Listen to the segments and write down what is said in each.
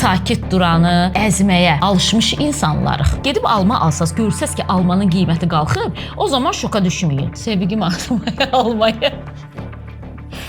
sakit duranı əzməyə alışmış insanlarıq. Gedib alma alsaz, görsəz ki, almanın qiyməti qalxıb, o zaman şoka düşməyin. Sevgim almaya, almaya.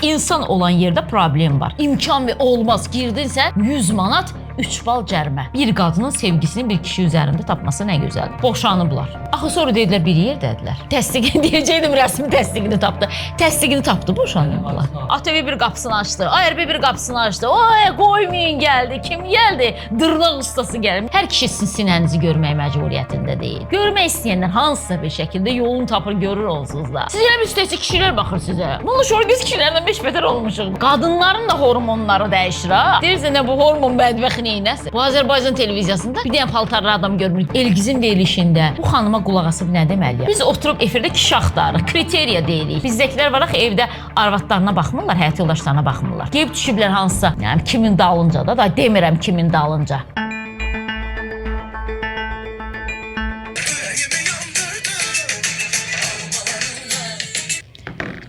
İnsan olan yerdə problem var. İmkan və olmaz. Girdinsə 100 manat 3 bal cərimə. Bir qadının sevgisini bir kişi üzərində tapması nə gözəldir. Boşanıblar. Axı sonra dedilər bir yerdədirlər. Təsdiq deyəcəydim, rəsmi təsdiqini tapdı. Təsdiqini tapdı, boşanıblar. ATV bir qapısını açdı, ARB bir qapısını açdı. Oy, qoymayın gəldi. Kim gəldi? Dırnaq ustası gəldi. Hər kişi sizin sinənizi görmək məcburiyyətində deyil. Görmək istəyənlər hansısa bir şəkildə yolunu tapır, görür olsunuz da. Siz elə bir üstəsi kişilər baxır sizə. Bunun şor biz kişilərdən 5 beter olmuşuq. Qadınların da hormonları dəyişir ha. Deyirsən bu hormon bədbəxtini neynəsə? Bu Azərbaycan televiziyasında bir dənə paltarlı adam görmürük. Elgizin verilişində bu xanıma qulaq asıb nə deməliyəm? Biz oturub efirdə kişi axtarırıq, kriteriya deyirik. Bizdəkilər var axı evdə arvadlarına baxmırlar, həyat yoldaşlarına baxmırlar. Gəlib düşüblər hansısa, yəni kimin dalınca da demirəm kimin dalınca.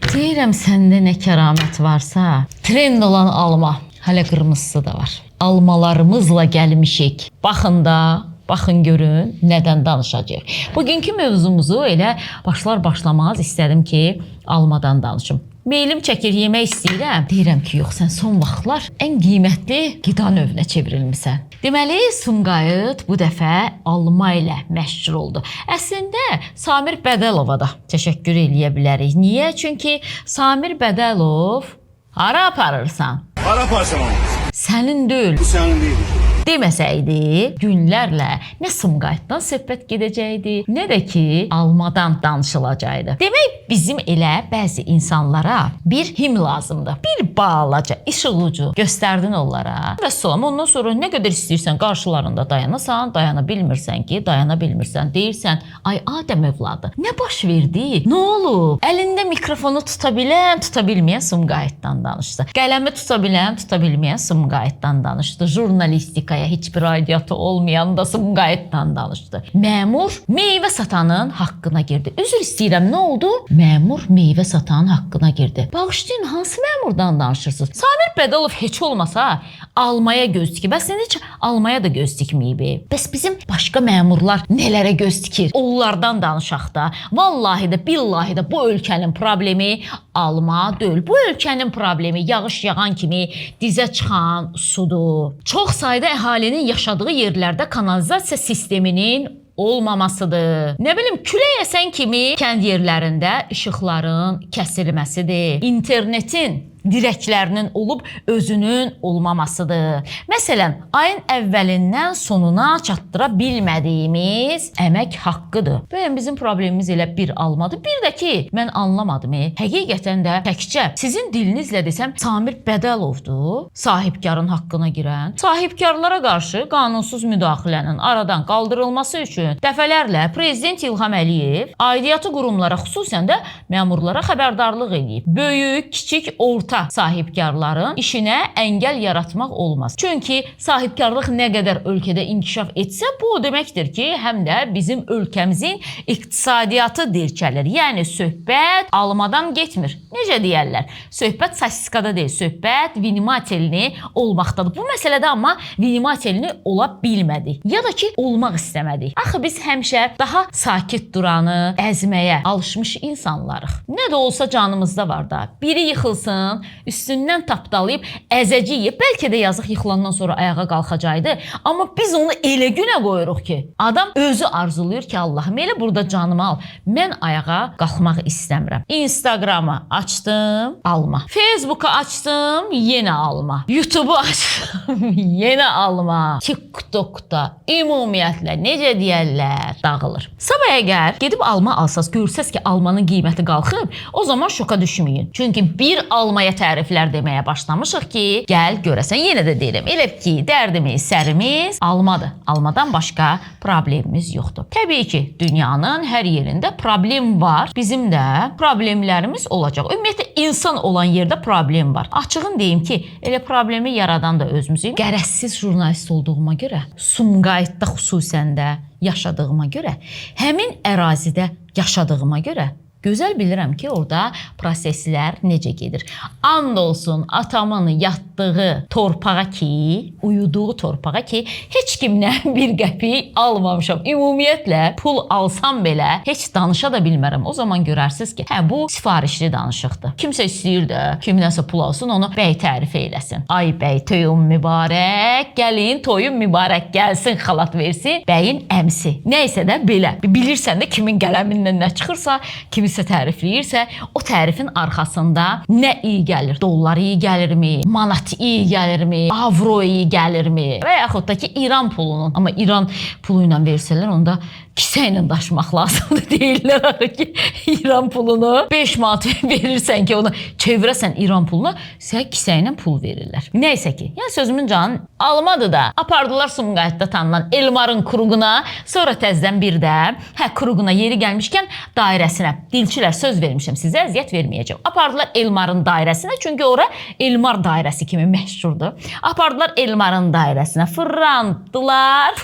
Deyirəm səndə nə kəramət varsa, trend olan alma, hələ qırmızısı da var. Almalarımızla gəlmişik. Baxın da, baxın görün, nədən danışacaq. Bugünkü mövzumuzu elə başlamaz istədim ki, almadan danışım. Meylim çəkir, yemək istəyirəm. Deyirəm ki, yox, sən son vaxtlar ən qiymətli qida növünə çevrilmisən. Deməli, Sumqayıt bu dəfə alma ilə məşhur oldu. Əslində, Samir Bədəlova da təşəkkür eləyə bilərik. Niyə? Çünki Samir Bədəlov hara aparırsan? Hara aparsam onu? Sənin deyil. Bu sənin deyil. Deməsəydi, günlərlə nə Sumqayıtdan söhbət gedəcəkdi, nə də ki, almadan danışılacaqdı. Demək, bizim elə bəzi insanlara bir him lazımdır. Bir balaca, işıq ucu göstərdin onlara. Və ondan sonra nə qədər istəyirsən qarşılarında dayanasan, dayana bilmirsən ki, dayana bilmirsən. Deyirsən, ay Adəm övladı, nə baş verdi? Nə olub? Əlində mikrofonu tuta bilən, tuta bilməyən Sumqayıtdan danışdı. Qələmi tuta bilən, tuta bilməyən Sumqayıtdan danışdı. Jurnalistikaya heç bir aidiyyatı olmayan da Sumqayıtdan danışdı. Məmur meyvə satanın haqqına girdi. Üzr istəyirəm, nə oldu? Məmur meyvə satanın haqqına girdi. Bağışlayın, hansı məmurdan danışırsınız? Samir Bədəlov heç olmasa almaya göz dikib. Bəs heç almaya da göz dikməyib. Bəs bizim başqa məmurlar nələrə göz dikir? Onlardan danışaq da. Vallahi də, billahi də bu ölkənin problemi alma deyil. Bu ölkənin problemi yağış yağan kimi dizə çıxan sudur. Çox sayda əhalinin yaşadığı yerlərdə kanalizasiya sisteminin olmamasıdır. Nə bilim, külək əsən kimi kənd yerlərində işıqların kəsilməsidir. İnternetin dirəklərinin olub özünün olmamasıdır. Məsələn, ayın əvvəlindən sonuna çatdıra bilmədiyimiz əmək haqqıdır. Bəyən bizim problemimiz elə bir almadır. Bir də ki, mən anlamadım. Həqiqətən də təkcə sizin dilinizlə desəm, Samir Bədəlovdur, sahibkarın haqqına girən. Sahibkarlara qarşı qanunsuz müdaxilənin aradan qaldırılması üçün dəfələrlə Prezident İlham Əliyev aidiyyatı qurumlara, xüsusən də məmurlara xəbərdarlıq edib. Böyük, kiçik, orta sahibkarların işinə əngəl yaratmaq olmaz. Çünki sahibkarlıq nə qədər ölkədə inkişaf etsə, bu o deməkdir ki, həm də bizim ölkəmizin iqtisadiyyatı dirçəlir. Yəni, söhbət almadan getmir. Necə deyərlər? Söhbət sosiskada deyil, söhbət vinimatelini olmaqdadır. Bu məsələdə amma vinimatelini ola bilmədik. Ya da ki, olmaq istəmədik. Axı biz həmişə daha sakit duranı əzməyə alışmış insanlarıq. Nə də olsa canımızda var da. Biri yıxılsın, üstündən tapdalayıb əzəcəyib. Bəlkə də yazıq yıxılandan sonra ayağa qalxacaqdı. Amma biz onu elə günə qoyuruq ki, adam özü arzulayır ki, Allahım, elə burada canımı al. Mən ayağa qalxmaq istəmirəm. Instagramı açdım, alma. Facebook'u açdım, yenə alma. YouTube'u açdım, yenə alma. TikTok'da ümumiyyətlə necə deyərlər, dağılır. Sabah əgər gedib alma alsaz, görsəz ki, almanın qiyməti qalxıb, o zaman şoka düşməyin. Çünki bir almaya təriflər deməyə başlamışıq ki, gəl görəsən, yenə də deyirəm, elə ki, dərdimiz, sərimiz almadır. Almadan başqa problemimiz yoxdur. Təbii ki, dünyanın hər yerində problem var. Bizim də problemlərimiz olacaq. Ümumiyyətlə, insan olan yerdə problem var. Açığın deyim ki, elə problemi yaradan da özümüzün. Qərəzsiz jurnalist olduğuma görə, Sumqayıtda xüsusən də yaşadığıma görə, həmin ərazidə yaşadığıma görə Gözəl bilirəm ki, orada proseslər necə gedir. And olsun atamın yatdığı torpağa ki, uyuduğu torpağa ki, heç kimdən bir qəpik almamışam. Ümumiyyətlə, pul alsam belə heç danışa da bilmərəm. O zaman görərsiniz ki, hə, bu sifarişli danışıqdır. Kimsə istəyir də, kimdənsə pul alsın, onu bəy tərif eyləsin. Ay bəy, toyun mübarək, gəlin, toyun mübarək, gəlsin, xalat versin, bəyin əmsi. Nəysə də belə. Bilirsən də kimin qələmindən nə çıxırsa, kimisə tərifləyirsə, o tərifin arxasında nə iyi gəlir? Dollar iyi gəlirmi? Manat iyi gəlirmi? Avro iyi gəlirmi? Və yaxud da ki, İran pulunun. Amma İran pulu ilə versələr, onda kisə ilə daşımaq lazımdır deyirlər axı ki, İran pulunu 5 manat verirsən ki, onu çevirəsən İran puluna, sən kisə ilə pul verirlər. Nəysə ki, yəni sözümün canı almadı da, apardılar Sumqayıtda tanınan Elmarın Kruğuna, sonra təzdən bir də, Kruğuna yeri gəlmişkən dairəsinə, dilçilər söz vermişəm, sizə əziyyət verməyəcəm. Apardılar Elmarın dairəsinə, çünki ora Elmar dairəsi kimi məşhurdur. Apardılar Elmarın dairəsinə, fırlatdılar,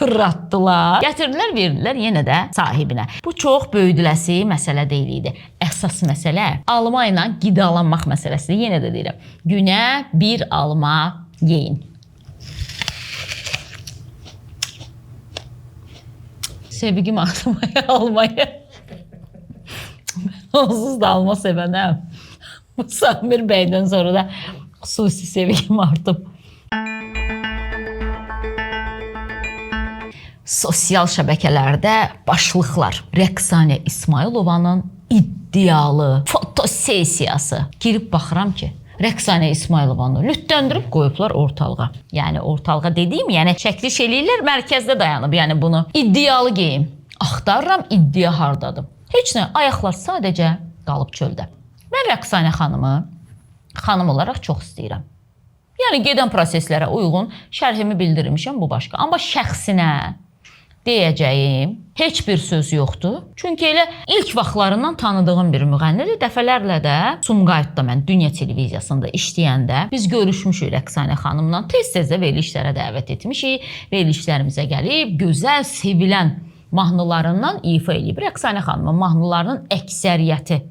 gətirdilər, verdilər yenə də sahibinə. Bu çox böyüdüləsi məsələ deyil idi. Əsas məsələ alma ilə qidalanmaq məsələsidir. Yenə də deyirəm, günə bir alma yeyin. Sevgim almaya almaya. Onsuz da alma sevənəm. Samir bəydən sonra da xüsusi sevgim artıb. Sosial şəbəkələrdə başlıqlar. Rəqsanə İsmailovanın iddialı fotosesiyası. Girib baxıram ki, Rəqsanə İsmailovanı lütdəndirib qoyublar ortalığa. Yəni ortalığa dediyim, yəni çəkiliş eləyirlər, mərkəzdə dayanıb. Yəni bunu iddialı geyim. Axtarıram, iddia hardadır. Heç nə, ayaqlar sadəcə qalıb çöldə. Mən Rəqsanə xanımı xanım olaraq çox istəyirəm. Yəni gedən proseslərə uyğun şərhimi bildirmişəm, bu başqa. Amma şəxsinə deyəcəyim heç bir söz yoxdur. Çünki elə ilk vaxtlarından tanıdığım bir müğənnidir. Dəfələrlə də Sumqayıtda mən Dünya televiziyasında işləyəndə biz görüşmüşük Rəqsanə xanımla. Tez-tez də verilişlərə dəvət etmişik. Verilişlərimizə gəlib, gözəl, sevilən mahnılarından ifa eləyib. Rəqsanə xanımın mahnılarının əksəriyyəti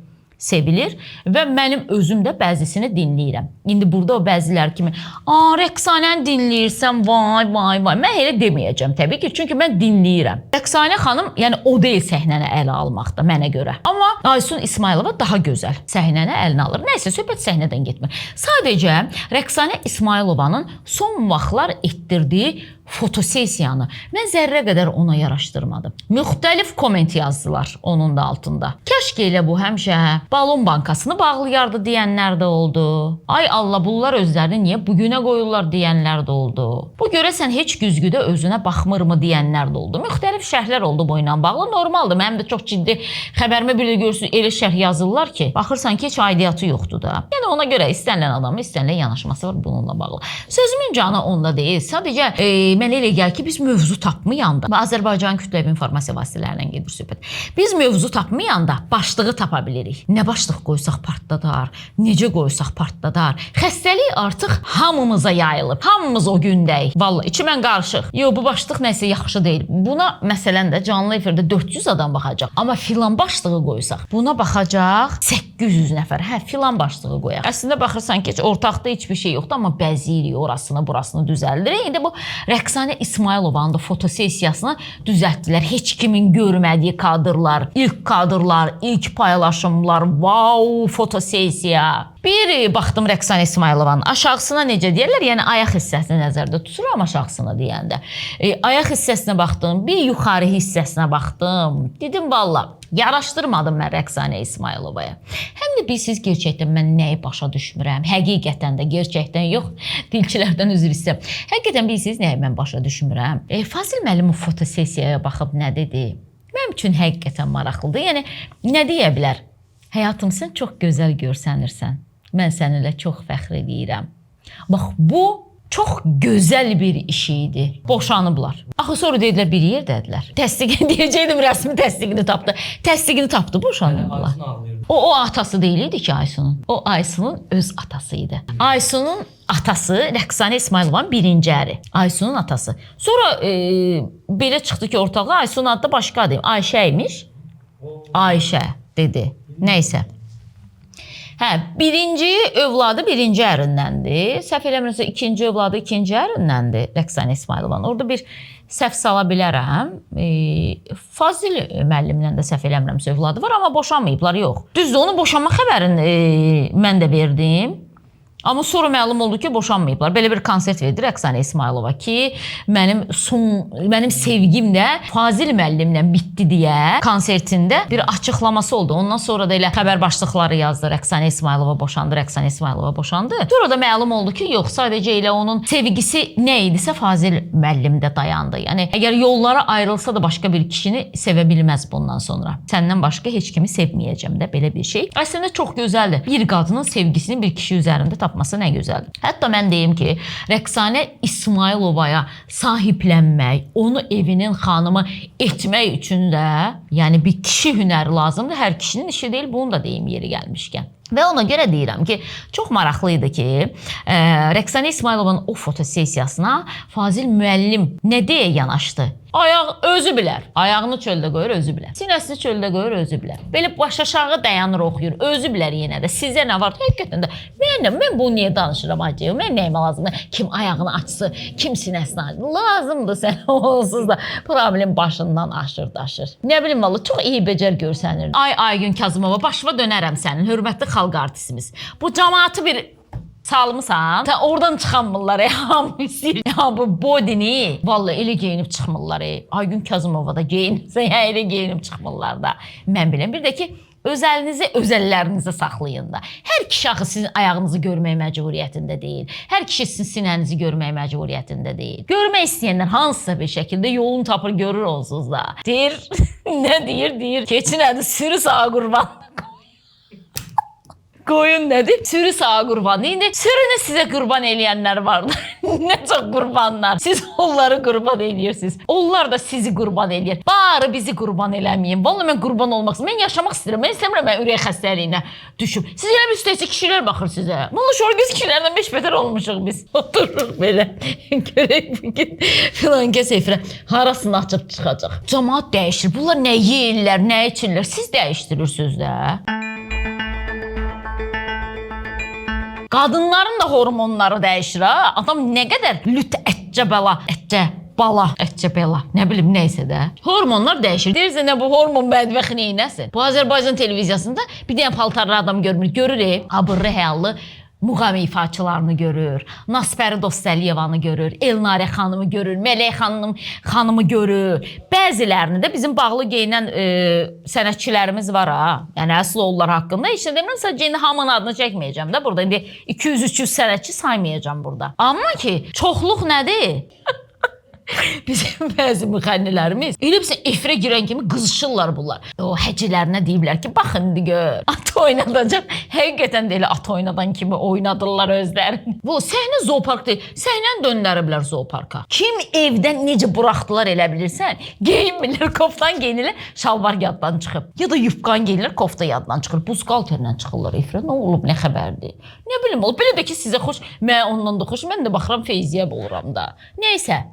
sevilir və mənim özüm də bəzisini dinləyirəm. İndi burada o bəzilər kimi, Rəqsanəni dinləyirsən, vay. Mən elə deməyəcəm təbii ki, çünki mən dinləyirəm. Rəqsanə xanım, yəni o deyil səhnəni ələ almaqda mənə görə. Amma Aysun İsmailova daha gözəl səhnəni əlinə alır. Nəysə, söhbət səhnədən getmir. Sadəcə Rəqsanə İsmailovanın son vaxtlar etdirdiyi fotosesiyanı mən zərrə qədər ona yaraşdırmadım. Müxtəlif komment yazdılar onun da altında. Kəşke elə bu həmişə balon bankasını bağlayardı deyənlər də oldu. Ay Allah, bunlar özlərini niyə bugünə qoyurlar deyənlər də oldu. Bu görəsən heç güzgüdə özünə baxmırmı deyənlər də oldu. Müxtəlif şərhlər oldu bu ilə bağlı. Normaldır. Mənim də çox ciddi xəbərimə bir də görürsünüz elə şərh yazırlar ki, baxırsan ki, heç aidiyyatı yoxdur da. Yəni ona görə istənilən adamın istənilən yanaşması var bununla bağlı. Sözümün canı onda deyil. Sadəcə mən elə gəl ki, biz mövzu tapmayanda, Azərbaycan kütləvi informasiya vasitələrindən gedir söhbət. Biz mövzu tapmayanda başlığı tapa bilirik. Nə başlıq qoysaq partladar, necə qoysaq partladar. Xəstəlik artıq hamımıza yayılıb. Hamımız o gündəyik. Vallahi içimən qarışıq. Yox, bu başlıq nəsə yaxşı deyil. Buna məsələn də canlı efirdə 400 adam baxacaq. Amma filan başlığı qoysaq, buna baxacaq 800 nəfər. Filan başlığı qoyaq. Əslində baxırsan ki, ortaqda heç bir şey yoxdur, amma bəziyirik orasını, burasını düzəldirik. İndi bu Rəqsanə İsmailovanın da fotosesiyasını düzəltdilər. Heç kimin görmədiyi kadrlar, ilk paylaşımlar, wow, fotosesiya. Bir baxdım Rəqsanə İsmailovanın aşağısına necə deyirlər, yəni ayaq hissəsini nəzərdə tuturam aşağısına deyəndə. Ayaq hissəsinə baxdım, bir yuxarı hissəsinə baxdım. Dedim valla, yaraşdırmadım mən Rəqsanə İsmailovaya. Həm də bilsiz gerçəkdən mən nəyi başa düşmürəm. Həqiqətən də gerçəkdən yox, dilçilərdən üzr istəyirəm. Həqiqətən bilsiz nəyi mən başa düşmürəm. Fazil müəllim o fotosesiyaya baxıb nə dedi? Mənim üçün həqiqətən maraqlıdır. Yəni nə deyə bilər? Həyatım, sən çox gözəl görsənirsən. Mən səninlə çox fəxr edirəm. Bax, bu çox gözəl bir iş idi. Boşanıblar. Axı sonra dedilər, bir yerdədilər. Təsdiq deyəcəkdim, rəsmi təsdiqini tapdı. Təsdiqini tapdı, boşanıblar. O atası deyil idi ki Aysunun. O Aysunun öz atası idi. Aysunun atası Rəqsanə İsmailovanın birinci əri. Aysunun atası. Sonra belə çıxdı ki ortalığa Aysunun adı da başqadır. Ayşə imiş. Ayşə dedi. Neysə. Hə, birinci övladı birinci ərindən,dir. Səhv eləmirəmsə, ikinci övladı ikinci ərindən,dir Rəqsanə İsmayılovanın. Orada bir səhv sala bilərəm. Fazil müəllimlə də səhv eləmirəmsə övladı var, amma boşanmayıblar, yox. Düzdür, onun boşanma xəbərini mən də verdim. Amma sonra məlum oldu ki, boşanmayıblar. Belə bir konsert verdi Rəqsanə İsmayılova ki, mənim sevgim də Fazil müəllimlə bitdi deyə konsertində bir açıqlaması oldu. Ondan sonra da elə xəbər başlıqları yazdı. Rəqsanə İsmayılova boşandı, Rəqsanə İsmayılova boşandı. Sonra da məlum oldu ki, yox, sadəcə elə onun sevgisi nə idisə Fazil müəllimdə dayandı. Yəni, əgər yollara ayrılsa da başqa bir kişini sevə bilməz bundan sonra. Səndən başqa heç kimi sevməyəcəm də, belə bir şey. Əslində çox gözəldir. Bir qadının sevgisini bir kişi üzərində tapması nə gözəldir. Hətta mən deyim ki, Rəqsanə İsmayılovaya sahiblənmək, onu evinin xanımı etmək üçün də, yəni bir kişi hünəri lazımdır. Hər kişinin işi deyil, bunu da deyim yeri gəlmişkən. Və ona görə deyirəm ki, çox maraqlı idi ki, Rəqsanə İsmayılovanın o fotosesiyasına Fazil müəllim nə deyə yanaşdı? Ayaq özü bilər. Ayağını çöldə qoyur, özü bilər. Sinəsini çöldə qoyur, özü bilər. Belə baş aşağı dayanır, oxuyur, özü bilər yenə də. Sizə nə var? Həqiqətən də mən bunu niyə danışıram acı? Mən nəyimə lazımdır? Kim ayağını açsın, kim sinəsini açsın? Lazımdır sən onsuz da problem başından aşır. Nə bilim vallahi çox iyi becər görsənir. Aygün Kazımova, başıma dönərəm sənin, hörmətli xalq artistimiz. Bu cəmaatı bir salmısan, sən oradan çıxanmırlar, hamısı. Bu bodini, vallahi elə geyinib çıxmırlar. Aygün Kazımova da geyinirsə, elə geyinib çıxmırlar da. Mən biləm. Bir də ki, öz əlinizi öz əllərinizə saxlayın da. Hər kişi axı sizin ayağınızı görmək məcburiyyətində deyil. Hər kişi sizin sinənizi görmək məcburiyyətində deyil. Görmək istəyənlər hansısa bir şəkildə yolunu tapır, görür onsuz da. Deyir, nə deyir? Keçin ədi sürü sağa qurban. Qoyun nədir? Sürü sağa qurban. İndi sürünü sizə qurban eləyənlər vardır. Nə çox qurbanlar. Siz onları qurban eləyirsiniz. Onlar da sizi qurban eləyir. Bari bizi qurban eləməyin. Vallahi mən qurban olmaq istəyirəm. Mən yaşamaq istəyirəm. Mən istəmirəm mən ürək xəstəliyinə düşüm. Siz elə bir üstəsi kişilər baxır sizə. Vallahi şorqız kişilərdən 5 beter olmuşuq biz. Otururuq belə. Görək bugün filan kəs efirə harasını açıb çıxacaq. Cəmaat dəyişir. Bunlar nə yeyirlər, nə içirlər. Siz dəyişdirirsiniz də. Qadınların da hormonları dəyişir ha. Adam nə qədər lüt ətcə bela, nə bilim neysə də. Hormonlar dəyişir. Deyirsən nə bu hormon bədbəxt neynəsin? Bu Azərbaycan televiziyasında bir dənə paltarlı adam görür, abırlı həyallı muğam ifaçılarını görür, Naspəri Dostəliyevanı görür, Elnarə xanımı görür, Mələk xanımı görür. Bəzilərini də bizim bağlı geyinən sənətçilərimiz var ha. Yəni əsl onlar haqqında heç nə demirəm, sadəcə indi hamının adını çəkməyəcəm də burada. İndi 200-300 sənətçi saymayacağam burada. Amma ki, çoxluq nədir? Bizim bəzi müğənnilərimiz elə bilsən efirə girən kimi qızışırlar bunlar. O həcələrinə deyiblər ki, baxın indi gör, at oynadacaq. Həqiqətən də elə at oynadan kimi oynadırlar özlərini. Bu səhnə zoopark deyil, səhnəni döndəriblər zooparka. Kim evdən necə buraxdılar elə bilirsən, geyinmirlər, koftan geyinirlər, şalvar yaddan çıxıb. Ya da yufqan geyinirlər, kofta yaddan çıxır. Buzqalterlə çıxırlar efirə, nə olub, nə xəbərdir. Nə bilim olub, belə də ki sizə xoş, mən ondan da xoş, mən də baxıram Feyziyə oluram da. Neysə.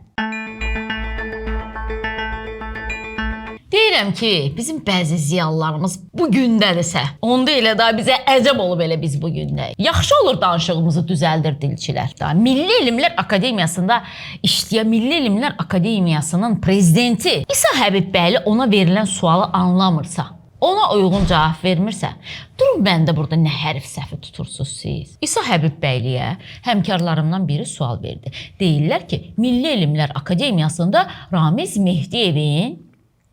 Deyirəm ki, bizim bəzi ziyalılarımız bu gündədirsə, onda elə daha bizə əcəb olub elə biz bu gündə. Yaxşı olur danışığımızı düzəldir dilçilər. Milli Elmlər Akademiyasında işləyən Milli Elmlər Akademiyasının prezidenti İsa Həbibbəyli ona verilən sualı anlamırsa, ona uyğun cavab vermirsə, durun məndə burada nə hərf səhvi tutursunuz siz? İsa Həbibbəyliyə həmkarlarımdan biri sual verdi. Deyirlər ki, Milli Elmlər Akademiyasında Ramiz Mehdiyevin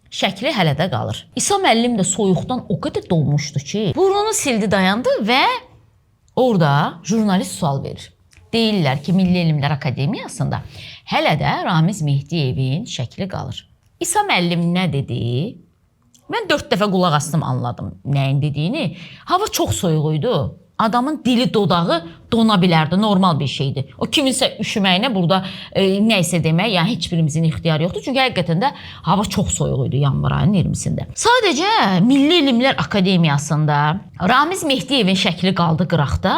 şəkli hələ də qalır. İsa müəllim də soyuqdan o qədər dolmuşdu ki, burnunu sildi dayandı və orada jurnalist sual verir. Deyirlər ki, Milli Elmlər Akademiyasında hələ də Ramiz Mehdiyevin şəkli qalır. İsa müəllim nə dedi? Mən 4 dəfə qulaq astım, anladım nəyin dediyini. Hava çox soyuq idi. Adamın dili, dodağı dona bilərdi, normal bir şeydir. O kiminsə üşüməyinə burada nəysə demək, yəni heç birimizin ixtiyarı yoxdur. Çünki həqiqətən də hava çox soyuq idi yanvar ayının 20-sində. Sadəcə Milli Elmlər Akademiyasında Ramiz Mehdiyevin şəkli qaldı qıraqda.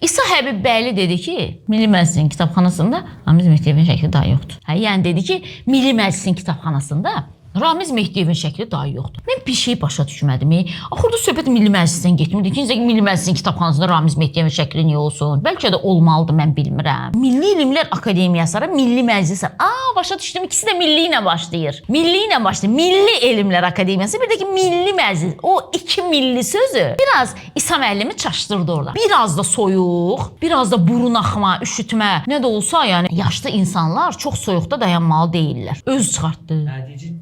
İsa Həbibbəyli dedi ki, Milli Məclisin kitabxanasında Ramiz Mehdiyevin şəkli daha yoxdur. Yəni dedi ki, Milli Məclisin kitabxanasında Ramiz Mehdiyevin şəkli daha yoxdur. Mən bir şey başa düşmədim. Axırda söhbət Milli Məclisdən getmirdi. İkincisi Milli Məclisin kitabxanasında Ramiz Mehdiyevin şəkli niyə olsun? Bəlkə də olmalıdır, mən bilmirəm. Milli Elmlər Akademiyası, Milli Məclis. Başa düşdüm. İkisi də milli ilə başlayır. Milli ilə başlayır. Milli Elmlər Akademiyası, bir də ki Milli Məclis. O iki milli sözü biraz İsa müəllimi çaşdırdı orada. Biraz da soyuq, biraz da burun axma, üşütmə. Nə də olsa, yəni yaşlı insanlar çox soyuqda dayanmalı deyirlər. Öz çıxartdı.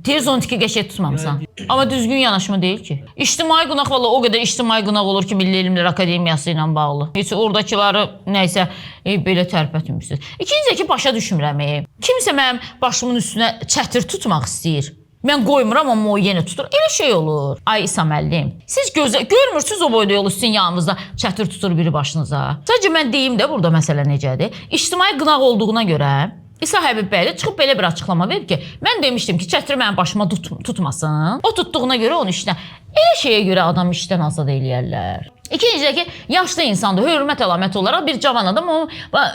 Tez 12 qəşəng tutmamısan. Amma düzgün yanaşma deyil ki. İctimai qınaq valla o qədər ictimai qınaq olur ki, Milli Elmlər Akademiyası ilə bağlı. Heç oradakıları nəysə belə tərpətmişsiniz. İkincisi ki, başa düşmürəm. Kimsə mənim başımın üstünə çətir tutmaq istəyir. Mən qoymuram, amma o yenə tutur. Elə şey olur. Ay İsa müəllim, siz görmürsünüz o boyda yolu sizin yanınızda çətir tutur biri başınıza. Sadəcə mən deyim də burada məsələ necədir. İctimai qınaq olduğuna görə İsa Həbib bəy də çıxıb belə bir açıqlama verib ki, mən demişdim ki, çətiri mənim başıma tutmasın. O tutduğuna görə onu işdən, elə şeyə görə adam işdən azad eləyərlər. İkincisi ki, yaşlı insandır, hörmət əlaməti olaraq bir cavan adam onun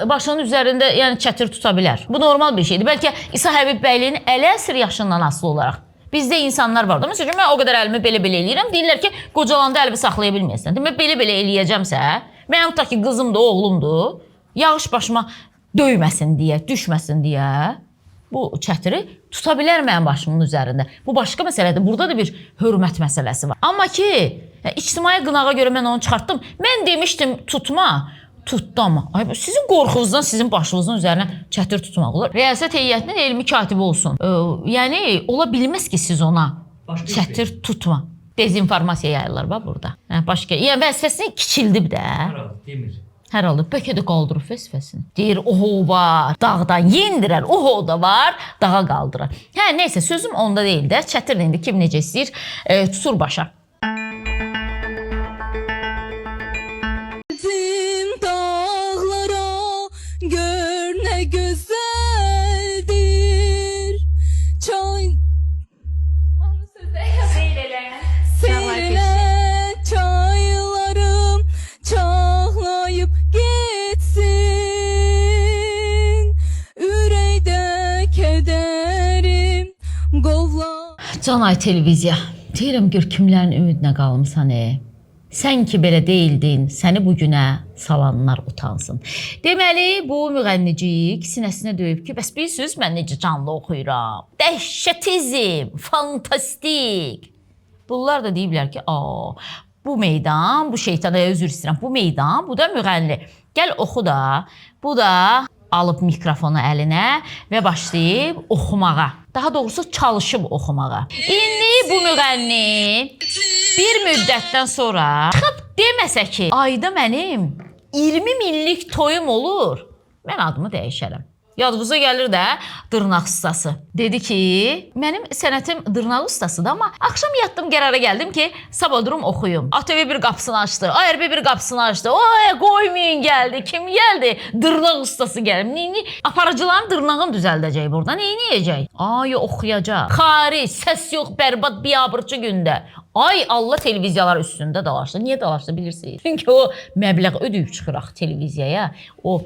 başının üzərində yəni çətir tuta bilər. Bu normal bir şeydir. Bəlkə İsa Həbib bəyliyin 50 əsr yaşından asılı olaraq. Bizdə insanlar var da. Məsələn, mən o qədər əlimi belə-belə eləyirəm. Deyirlər ki, qocalanda əlimi saxlaya bilməyəsən. Demək, belə-belə eləyəcəmsə, mənim ta ki, qızımdır, oğlumdur, yağış başıma döyməsin deyə, düşməsin deyə bu çətiri tuta bilər mənim başımın üzərində. Bu başqa məsələdir. Burada da bir hörmət məsələsi var. Amma ki, ictimai qınağa görə mən onu çıxartdım. Mən demişdim tutma, tutdu amma. Sizin qorxunuzdan sizin başınızın üzərinə çətir tutmaq olur. Riyasət heyətinin elmi katibi olsun. Yəni, ola bilməz ki, siz ona çətir tutma. Dezinformasiya yayırlar bax burada. Başqa. Yəni, vəzifəsini kiçildib də. Demir. Hər halda bəlkə də qaldırıb vəzifəsini. Deyir, oho var, dağdan yendirər, oho da var, dağa qaldırar. Neysə, sözüm onda deyil də, çətir indi kim necə istəyir, tutur başa. Bizim dağlara gör nə gözəldir. Çay Seyrelə çaylarım çağlayıb getsin. Ürəkdə kədərim qovla. Canay televiziya, deyirəm gör kimlərin ümidinə qalmısan. Sən ki belə deyildin, səni bu günə salanlar utansın. Deməli, bu müğənnicik sinəsinə döyüb ki, bəs bilirsiniz, mən necə canlı oxuyuram. Dəhşətizm, fantastik. Bunlar da deyiblər ki, bu meydan, bu şeytana özür istəyirəm, bu meydan, bu da müğənni. Gəl oxu da, bu da alıb mikrofonu əlinə və başlayıb oxumağa. Daha doğrusu çalışıb oxumağa. İndi bu müğənni bir müddətdən sonra çıxıb deməsə ki, ayda mənim 20 minlik toyum olur, mən adımı dəyişərəm. Yadınıza gəlir də dırnaq ustası. Dedi ki, mənim sənətim dırnaq ustasıdır, amma axşam yatdım qərara gəldim ki, sabah durum oxuyum. ATV bir qapısını açdı, ARB bir qapısını açdı. Qoymayın gəldi, kim gəldi? Dırnaq ustası gəldi. Aparıcıların dırnağını düzəldəcək burada, neyniyəcək? Oxuyacaq. Xaric, səs yox, bərbad, biabırçı gündə. Ay Allah televiziyalar üstündə dalaşdı. Niyə dalaşdı bilirsiniz? Çünki o məbləğ ödəyib çıxıraq televiziyaya. O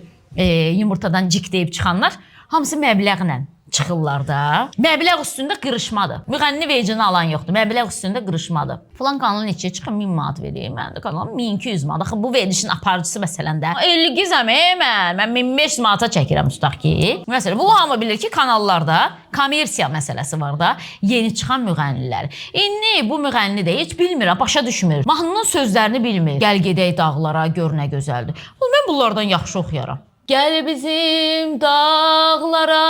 yumurtadan cik deyib çıxanlar hamısı məbləğlə çıxırlar da. Məbləğ üstündə qırışmadır. Müğənni vecini alan yoxdur. Məbləğ üstündə qırışmadır. Falan kanalın neçəyə çıxın 1000 manat vereyim. Mən də kanalım 1200 manat. Axı bu verilişin aparıcısı məsələndə 50 gizəm mən 1500 manata çəkirəm tutaq ki. Məsələn, bu hamı bilir ki, kanallarda kommersiya məsələsi var da, yeni çıxan müğənnilər. İndi bu müğənni də heç bilmir, başa düşmür. Mahnının sözlərini bilmir. Gəl gedək dağlara, gör nə gözəldir. Mən bunlardan yaxşı oxuyaram. Gəl bizim dağlara,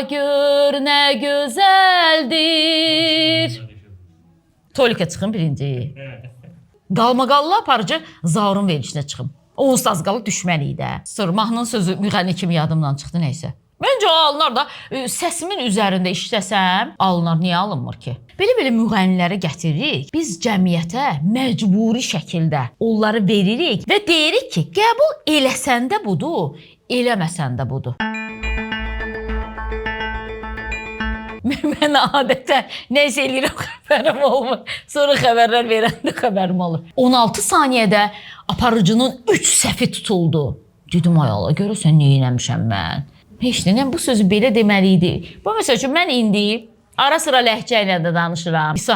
gör nə gözəldir. Tolika çıxın birinci. Qalmaqallı aparıcı Zaurun verilişinə çıxım. Onsuz az qalıb düşməliyik də. Mahnının sözü müğənni kimi yadımdan çıxdı, neysə. Məncə o alınar da, səsimin üzərində işləsəm, alınar, niyə alınmır ki? Belə-belə müğənniləri gətiririk, biz cəmiyyətə məcburi şəkildə onları veririk və deyirik ki, qəbul eləsən də budur, eləməsən də budur. Mən adətən nəsə eləyirəm, xəbərim olmur. Sonra xəbərlər verəndə xəbərim olur. 16 saniyədə aparıcının 3 səhvi tutuldu. Dedim, ay Allah, görürsən, nə eləmişəm mən? Heç nə, bu sözü belə deməliydi. Bu məsəl üçün, mən indi Ara sıra ləhcə ilə də danışıram. İsa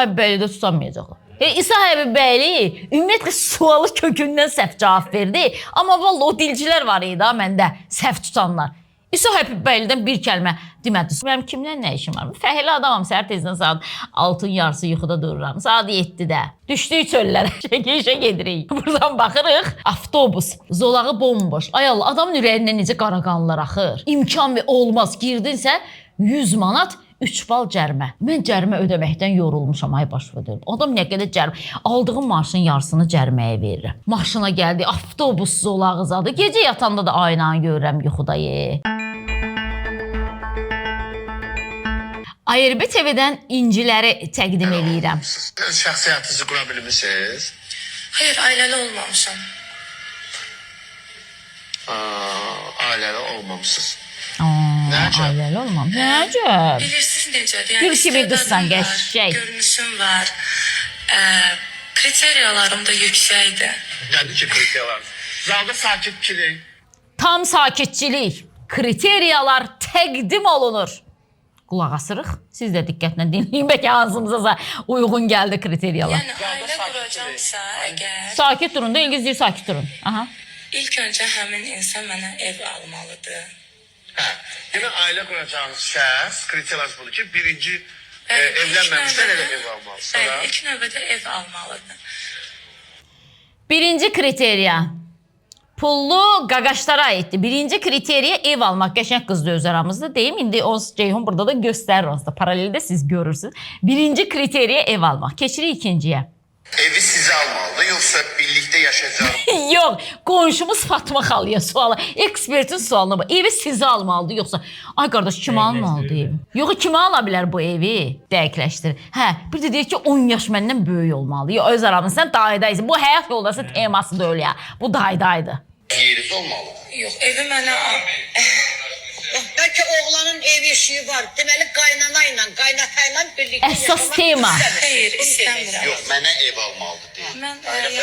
Həbibbəyli də tutamayacaq. İsa Həbibbəyli ümumiyyətlə sualı kökündən səhv cavab verdi. Amma vallahi o dilcilər var idi ha məndə səhv tutanlar. İsa Həbibbəylidən bir kəlmə demədi. Mənim kimlə nə işim var? Fəhlə adamam, səhər tezdən saat 6-ın yarısı yuxuda dururam. Saat 7-də. Düşdük çöllərə, işə gedirik. Buradan baxırıq, avtobus, zolağı bomboş. Ay Allah, adamın ürəyindən necə qara qanlar axır. İmkan olmaz, girdinsə 100 manat 3 bal cərimə. Mən cərimə ödəməkdən yorulmuşam, ay başa deyim. Adam nə qədər cərimə, aldığım maaşın yarısını cəriməyə verir. Maşına gəldi, avtobus zolağı zadı. Gecə yatanda da aynanı görürəm yuxuda. ARB TV-dən inciləri təqdim edirəm. Şəxsi həyatınızı qura bilmişsiniz? Hayır, ailəli olmamışam. Ailəli olmamışsınız. Ailəli olmam. Nəcəb? Bilirsiniz necədir? Gül kimi istedadım qızsan, var, qəşəng. Görünüşüm var. Kriteriyalarım da yüksəkdir. Nədir ki kriteriyalar? Zalda sakitçilik. Tam sakitçilik. Kriteriyalar təqdim olunur. Qulaq asırıq. Siz də diqqətlə dinləyin. Bəlkə ağzınıza uyğun gəldi kriteriyalar. Yəni ailə quracamsa əgər Sakit durun da, İlgiz deyir sakit durun. Aha. ilk öncə həmin insan mənə ev almalıdır. Hə. Yəni ailə quracağınız şəxs kriteriyalar budur ki, birinci evlənməmişdən elə ev almalı. Bəli, ilk növbədə ev almalıdır. Birinci kriteriya. Pullu qaqaşlara aiddir. Birinci kriteriya ev almaq. Qəşəng qızdır öz aramızda. Deyim, indi Ceyhun burada da göstərir onsuz. Paraleldə siz görürsünüz. Birinci kriteriya ev almaq. Keçirik ikinciyə. Evi sizə almalıdır, yoxsa birlikdə yaşayacaq? Yox, qonşumuz Fatma xalıya sualı. Ekspertin sualına bax. Evi sizə almalıdır, yoxsa ay qardaş kim almalıdır evi? Yox, kim ala bilər bu evi? Dəqiqləşdir. Hə, bir də deyir ki 10 yaş məndən böyük olmalı. Yox, öz aramızda sən daydaysan. Bu həyat yoldaşı teması da öyle ya. Bu daydaydı. Yeriniz olmalıdır. Yox, evi mənə Bəlkə oğlanın ev eşiyi var. Deməli qaynana ilə, qaynata ilə birlikdə Əsas tema. Xeyr, istəmirəm. Yox, mənə ev almalıdır deyil. Mən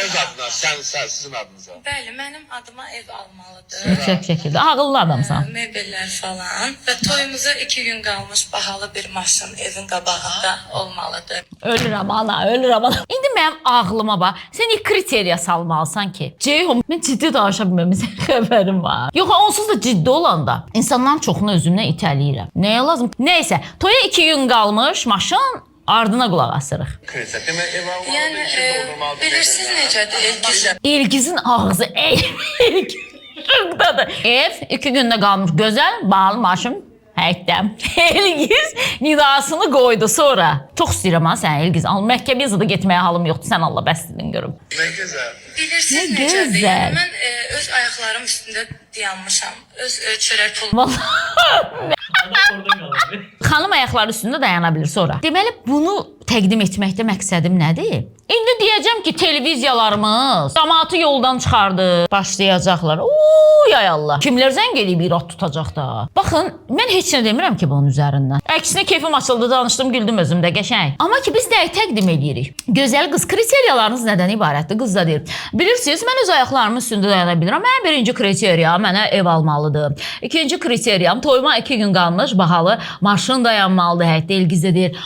Öz adına, sizin adınıza. Bəli, mənim adıma ev almalıdır. Yüksək şəkildə. Ağıllı adamsan. Mebellər falan və toyumuza 2 gün qalmış bahalı bir maşın evin qabağında olmalıdır. Ölürəm ana, ölürəm ana. İndi mənim ağlıma bax. Sən ilk kriteriya salmalısan ki. Ceyhun, mən ciddi danışa bilməmizə xəbərim var. Yox, onsuz da ciddi olanda insanların çoxunu özümdən itələyirəm. Nəyə lazım? Nəysə, toya 2 gün qalmış maşın ardına qulaq asırıq. Kriteriya. Demək ev almalıdır, Yəni, işin olmalıdır. bilirsiniz necədir Elgiz? İlgizin ağzı şıqdadır. Ev 2 gündə qalmış. Gözəl, bahalı maşın. Həyətdə. Elgiz nidasını qoydu sonra. Çox istəyirəm ha sən Elgiz. Məhkəmə yazıda getməyə halım yoxdur. Sən Allah bəsdin görüm. Nə gözəl. Bilirsiniz Nə necədir? gözəl. Yəni, mən öz ayaqlarım üstündə dayanmışam. Öz çörək pulum. Vallahi. Xanım ayaqları üstündə dayana bilir sonra. Deməli bunu təqdim etməkdə məqsədim nədir? İndi deyəcəm ki, televiziyalarımız cəmaatı yoldan çıxardı, başlayacaqlar. Ay Allah. Kimlər zəng edib irad tutacaq da. Baxın, mən heç nə demirəm ki bunun üzərindən. Əksinə keyfim açıldı, danışdım, güldüm özümdə qəşəng. Amma ki biz nəyi təqdim edirik? Gözəl qız, kriteriyalarınız nədən ibarətdir? Qız da deyir. Bilirsiniz, mən öz ayaqlarımın üstündə dayana bilirəm. Mənim birinci kriteriya mənə ev almalıdır. İkinci kriteriyam toyuma 2 gün qalmış, bahalı maşın dayanmalıdır. Həyətdə Elgizə deyir.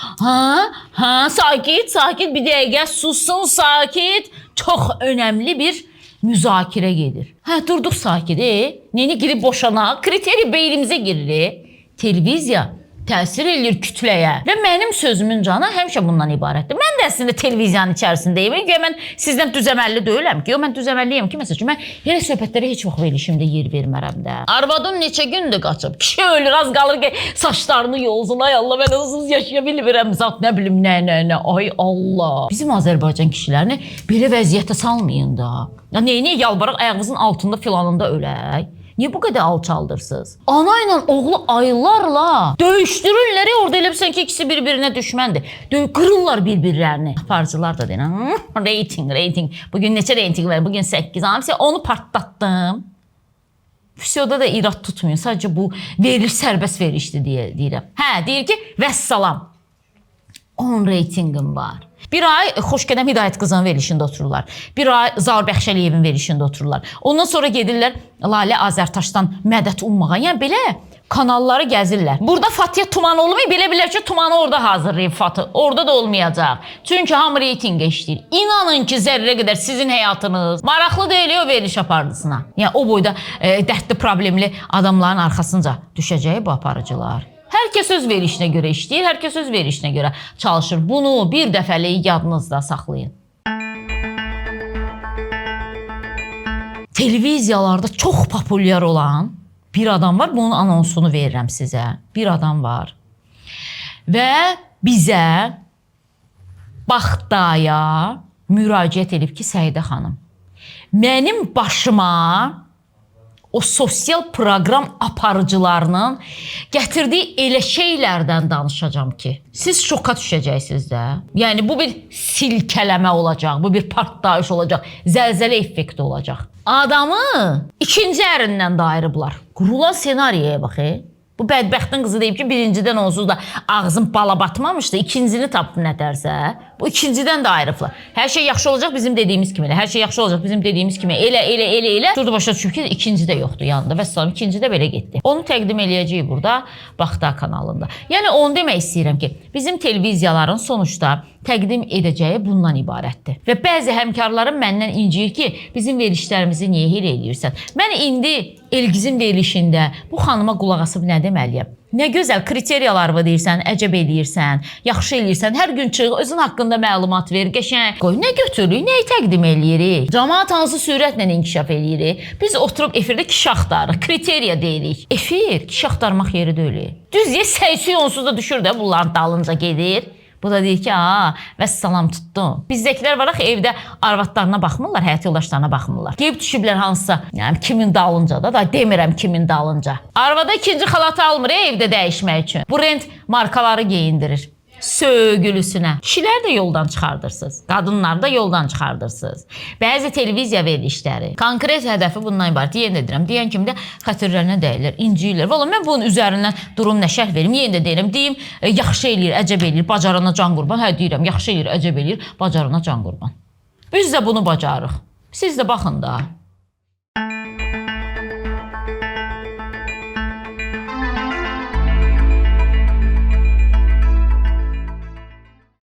Sakit, bir dəqiqə sussun, sakit. Çox önəmli bir müzakirə gedir. Durduq sakit. Neyini girib boşana, kriteriya beynimizə girir. Televiziya təsir edir kütləyə. Və mənim sözümün canı həmişə bundan ibarətdir. Mən də əslində televiziyanın içərisindəyim. Mən sizdən düzəməlli deyiləm ki. Mən düzəməlliyəm ki, məsələn, mən elə söhbətlərə heç vaxt verilişimdə yer vermərəm də. Arvadım neçə gündür qaçıb. Kişi ölür, az qalır ki, saçlarını yolsun. Ay Allah, mən onsuz yaşaya bilmirəm. Zat nə bilim, nə. Ay Allah. Bizim Azərbaycan kişilərini belə vəziyyətə salmayın da. Ya neyini yalvaraq ayağınızın altında filanında ölək. Niyə bu qədər alçaldırsınız? Ana ilə oğlu aylarla döyüşdürürlər. Orada elə bilsən ki, ikisi bir-birinə düşməndir. Qırırlar bir-birlərini. Aparıcılar da deyir. Reyting. Bugün neçə reyting var? Bugün 8. Hamısı onu partlatdım. Füsiyoda da irad tutmuyor. Sadəcə bu veriliş sərbəst verilişdir deyə deyirəm. Deyir ki, vəssalam. 10 reytingim var. Bir ay Xoşqədəm Hidayət qızının verilişində otururlar. Bir ay Zaur Bəxşəliyevin verilişində otururlar. Ondan sonra gedirlər Lalə Azərtaşdan mədət ummağa. Yəni belə kanalları gəzirlər. Burada Fatih Tuman olmayıb, belə bilər ki, Tumanı orada hazırlayıb Fatih. Orada da olmayacaq. Çünki hamı reytinqə işləyir. İnanın ki, zərrə qədər sizin həyatınız maraqlı deyil o veriliş apardısına. Yəni o boyda dərdli, problemli adamların arxasınca düşəcəyi bu aparıcılar. Hər kəs öz verilişinə görə işləyir, hər kəs öz verilişinə görə çalışır. Bunu bir dəfəlik yadınızda saxlayın. Televiziyalarda çox populyar olan bir adam var. Bunun anonsunu verirəm sizə. Bir adam var. Və bizə Baxtaya müraciət edib ki, Səidə xanım, mənim başıma o sosial proqram aparıcılarının gətirdiyi elə şeylərdən danışacağım ki, siz şoka düşəcəksiniz də. Yəni, bu bir silkələmə olacaq, bu bir partlayış olacaq, zəlzələ effekti olacaq. Adamı ikinci ərindən də ayırıblar. Qurulan senariyə bax. Bu bədbəxtin qızı deyib ki, birincidən onsuz da ağzım bala batmamışdı, ikincini tapdı nətərsə. Bu ikincidən də ayrıblar. Hər şey yaxşı olacaq bizim dediyimiz kimi. Hər şey yaxşı olacaq bizim dediyimiz kimi. Elə. Şurada başa düşüb ki, ikinci də yoxdur yanında. Və salam, ikinci də belə getdi. Onu təqdim eləyəcəyik burada, Baxta kanalında. Yəni, onu demək istəyirəm ki, bizim televiziyaların sonuçda təqdim edəcəyi bundan ibarətdir. Və bəzi həmkarlarım məndən inciyir ki, bizim verilişlərimizi niyə elə eləyirsən? Mən indi Elgizin verilişində bu xanıma qulaq asıb nə deməliyəm? Nə gözəl kriteriyalarını deyirsən, əcəb eləyirsən, yaxşı eləyirsən, hər gün çıx, özün haqqında məlumat ver, qəşəng. Qoy, nə götürürük, nəyi təqdim eləyirik? Cəmaət hansı sürətlə inkişaf eləyirik? Biz oturub efirdə kişi axtarırıq, kriteriya deyirik. Efir, kişi axtarmaq yeri deyil. Düz deyə səsi onsuz da düşür də bunların dalınca gedir. Bu da deyir ki, vəssalam tutdum. Bizdəkilər var axı, evdə arvadlarına baxmırlar, həyat yoldaşlarına baxmırlar. Gelib düşüblər hansısa, yəni kimin dalınca da demirəm kimin dalınca. Arvada ikinci xalatı almır evdə dəyişmək üçün. Bu rent markaları geyindirir. Sögülüsünə. Kişilər də yoldan çıxardırsınız. Qadınlar da yoldan çıxardırsınız. Bəzi televiziya verilişləri. Konkret hədəfi bundan ibarət. Yenə deyirəm, deyən kimi də xətirlərinə dəyilir, inciyirlər. Valla mən bunun üzərindən durum nə şərh verim, yenə də deyirəm, deyim, yaxşı eləyir, əcəb eləyir, bacarana can qurban. Hə, deyirəm, yaxşı eləyir, əcəb eləyir, bacarana can qurban. Biz də bunu bacarırıq. Siz də baxın da.